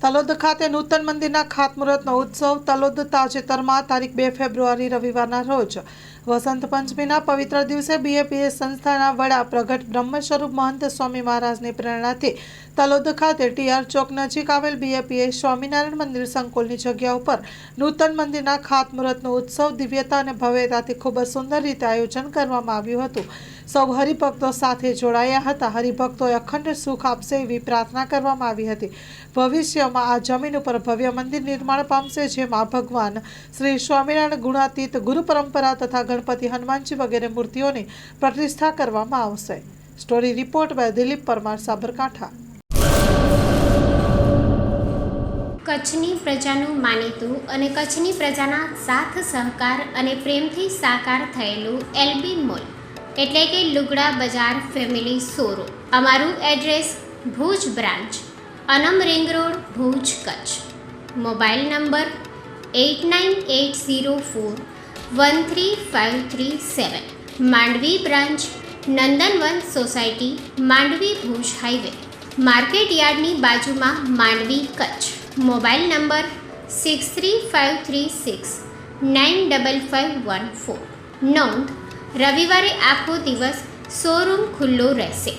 તલોદ ખાતે નૂતન મંદિરના ખાતમુહૂર્તનો ઉત્સવ તલોદ તાજેતરમાં તારીખ 2 ફેબ્રુઆરી રવિવારના રોજ વસંત પંચમીના પવિત્ર દિવસે બીએપીએસ સંસ્થાના વડા પ્રગટ બ્રહ્મ સ્વરૂપ મહંત સ્વામી મહારાજની પ્રેરણાથી તલોદ ખાતે ટીઆર ચોક નજીક આવેલ બીએપીએસ સ્વામિનારાયણ મંદિર સંકુલની જગ્યા ઉપર નૂતન મંદિરના ખાતમુહૂર્તનો ઉત્સવ દિવ્યતા અને ભવ્યતાથી ખૂબ જ સુંદર રીતે આયોજન કરવામાં આવ્યું હતું। સૌ હરિભક્તો સાથે જોડાયા હતા। હરિભક્તોએ અખંડ સુખ આપશે એવી પ્રાર્થના કરવામાં આવી હતી। ભવિષ્યમાં આ જમીન ઉપર ભવ્ય મંદિર નિર્માણ પામશે, જેમાં ભગવાન શ્રી સ્વામિનારાયણ ગુણાતીત ગુરુ પરંપરા તથા ગણપતિ હનુમાનજી વગેરે મૂર્તિઓની પ્રતિષ્ઠા કરવામાં આવશે। Story report by Dilip Parmar, Sabarkantha. કચ્છની પ્રજાનું માનીતું અને કચ્છની પ્રજાના સાથ સહકાર અને પ્રેમથી સાકાર થયેલું એલબી મોલ એટલે કે લુગડા બજાર ફેમિલી શોરૂમ। અમારું address Bhuj branch, Anam ring road, Bhuj, Kutch. Mobile number 8980413537। Mandvi branch, Nandanvan society, Mandvi, Bhuj highway, market યાર્ડની બાજુમાં, માંડવી, કચ્છ। Mobile number 6353695514। નોંધ: રવિવારે આખો દિવસ શોરૂમ ખુલ્લો રહેશે।